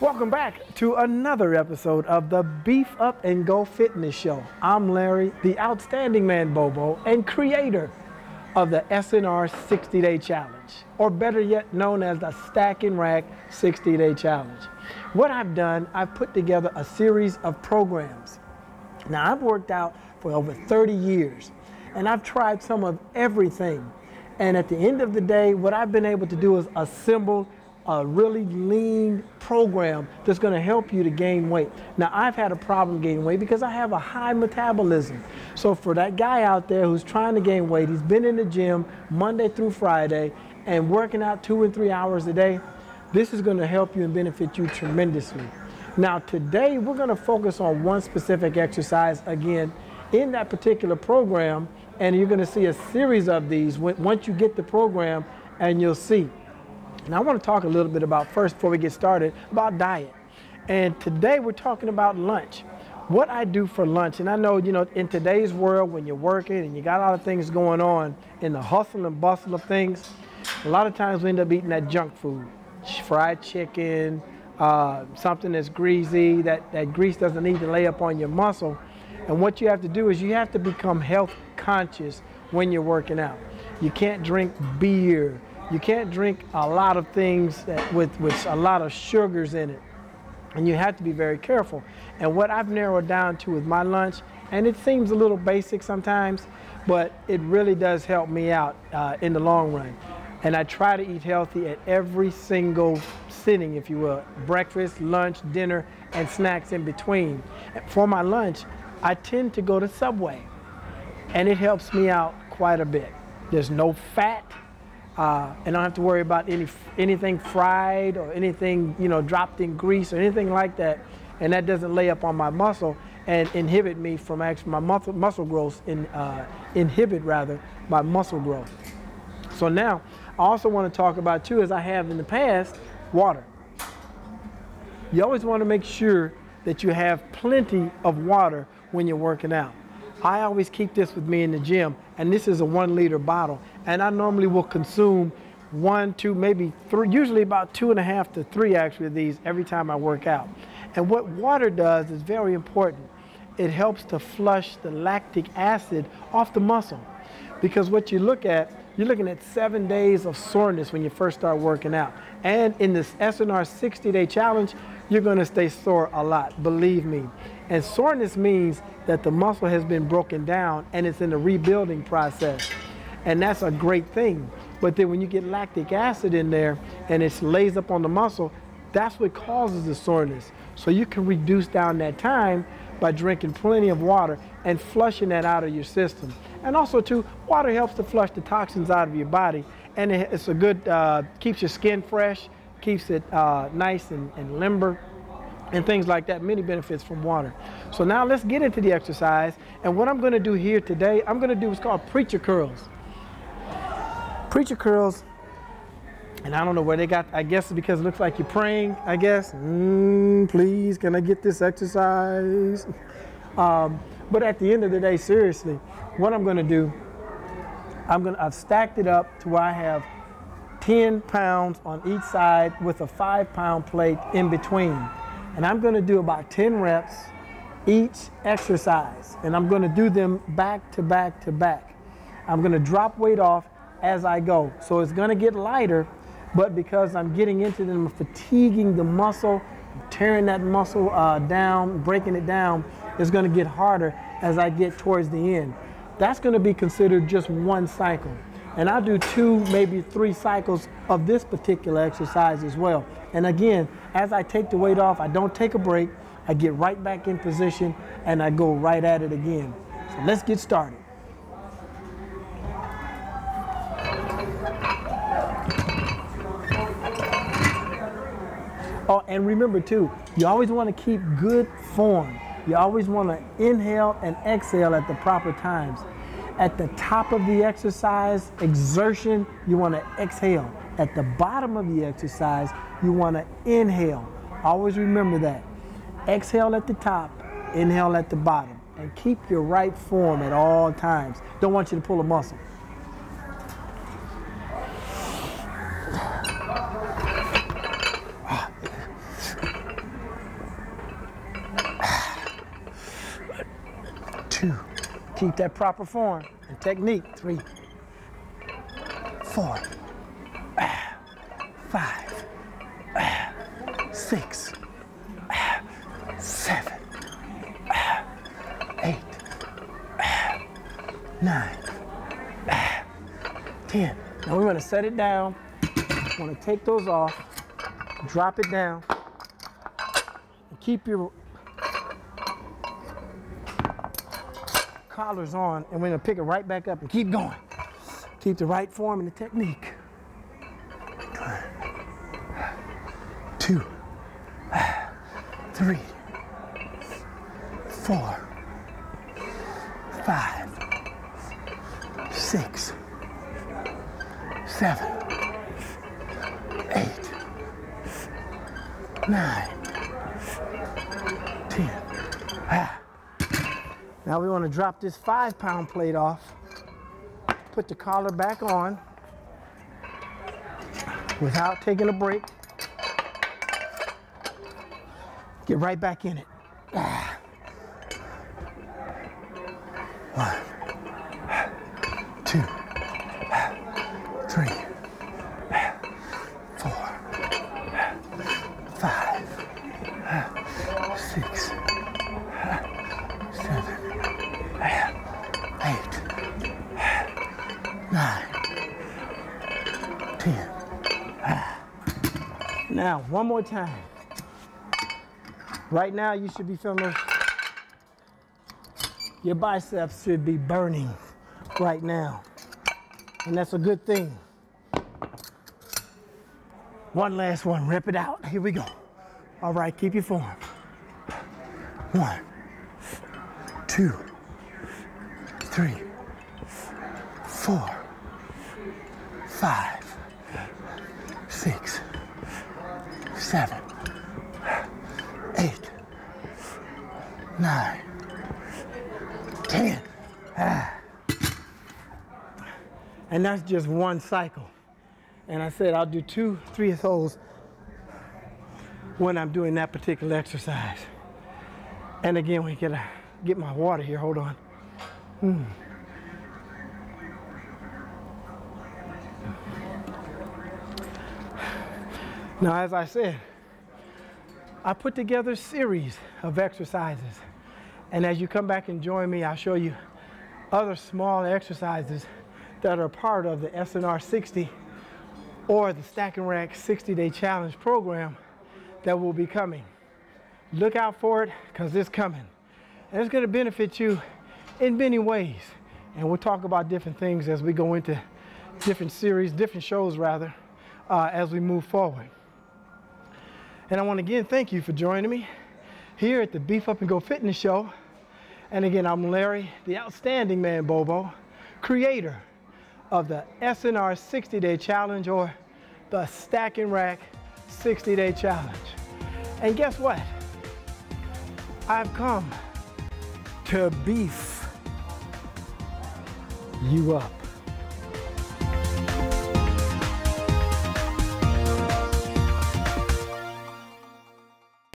Welcome back to another episode of the Beef Up and Go Fitness Show. I'm Larry, the outstanding man Bobo, and creator of the SNR 60-Day Challenge, or better yet known as the Stack and Rack 60-Day Challenge. What I've done, I've put together a series of programs. Now, I've worked out for over 30 years, and I've tried some of everything. And at the end of the day, what I've been able to do is assemble a really lean program that's going to help you to gain weight. Now, I've had a problem gaining weight because I have a high metabolism. So for that guy out there who's trying to gain weight, he's been in the gym Monday through Friday and working out 2 and 3 hours a day, this is going to help you and benefit you tremendously. Now, today we're going to focus on one specific exercise again in that particular program, and you're going to see a series of these once you get the program, and you'll see. Now, I want to talk a little bit about, first, before we get started, about diet. And today we're talking about lunch. What I do for lunch, and I know, in today's world, when you're working and you got a lot of things going on in the hustle and bustle of things, a lot of times we end up eating that junk food, fried chicken, something that's greasy, that grease doesn't need to lay up on your muscle. And what you have to do is you have to become health conscious when you're working out. You can't drink beer. You can't drink a lot of things with a lot of sugars in it. And you have to be very careful. And what I've narrowed down to with my lunch, and it seems a little basic sometimes, but it really does help me out in the long run. And I try to eat healthy at every single sitting, if you will. Breakfast, lunch, dinner, and snacks in between. For my lunch, I tend to go to Subway. And it helps me out quite a bit. There's no fat. And I don't have to worry about anything fried or anything, dropped in grease or anything like that. And that doesn't lay up on my muscle and inhibit me from actually my muscle growth, inhibit my muscle growth. So now, I also want to talk about too, as I have in the past, water. You always want to make sure that you have plenty of water when you're working out. I always keep this with me in the gym, and this is a 1 liter bottle, and I normally will consume 1, 2, maybe 3, usually about 2.5 to 3 actually of these every time I work out. And what water does is very important. It helps to flush the lactic acid off the muscle, because what you're looking at 7 days of soreness when you first start working out. And in this SNR 60-Day Challenge, you're going to stay sore a lot, believe me. And soreness means that the muscle has been broken down and it's in the rebuilding process. And that's a great thing. But then when you get lactic acid in there and it lays up on the muscle, that's what causes the soreness. So you can reduce down that time by drinking plenty of water and flushing that out of your system. And also too, water helps to flush the toxins out of your body, and it's a good, keeps your skin fresh, keeps it nice and limber, and things like that. Many benefits from water. So now let's get into the exercise. And what I'm going to do here today, I'm going to do what's called preacher curls. Preacher curls, and I don't know where they got, I guess it's because it looks like you're praying, I guess. Please, can I get this exercise? But at the end of the day, seriously, what I'm going to do, I've stacked it up to where I have 10 pounds on each side with a 5-pound plate in between. And I'm going to do about 10 reps each exercise. And I'm going to do them back to back to back. I'm going to drop weight off as I go. So it's going to get lighter, but because I'm getting into them, fatiguing the muscle, tearing that muscle down, breaking it down, it's going to get harder as I get towards the end. That's going to be considered just one cycle. And I'll do 2, maybe 3 cycles of this particular exercise as well. And again, as I take the weight off, I don't take a break. I get right back in position and I go right at it again. So let's get started. Oh, and remember too, you always want to keep good form. You always want to inhale and exhale at the proper times. At the top of the exercise, exertion, you want to exhale. At the bottom of the exercise, you want to inhale. Always remember that. Exhale at the top, inhale at the bottom. And keep your right form at all times. Don't want you to pull a muscle. Keep that proper form and technique. 3, 4, 5, 6, 7, 8, 9, 10. Now we're going to set it down. We're going to take those off, drop it down, and keep your collars on, and we're going to pick it right back up and keep going. Keep the right form and the technique. 2, 3, 4, 5, 6, 7, 8, 9, 10. Now we want to drop this 5-pound plate off, put the collar back on without taking a break. Get right back in it. 1, 2, 3, 4, 5, 6, 7, 8, 9, 10. Now, one more time. Right now, you should be feeling your biceps should be burning right now. And that's a good thing. One last one, rip it out. Here we go. All right, keep your form. 1, 2, 3, 4, 5, 6, 7, 8, 9, 10. And that's just one cycle. And I said I'll do 2, 3 of those when I'm doing that particular exercise. And again, we gotta get my water here, hold on. Now, as I said, I put together a series of exercises. And as you come back and join me, I'll show you other small exercises that are part of the SNR60 or the Stack and Rack 60-Day Challenge program that will be coming. Look out for it, because it's coming. And it's going to benefit you in many ways. And we'll talk about different things as we go into different series, different shows rather, as we move forward. And I want to again thank you for joining me here at the Beef Up and Go Fitness Show. And again, I'm Larry, the outstanding man Bobo, creator of the SNR 60-Day Challenge or the Stack and Rack 60-Day Challenge. And guess what? I've come to beef you up.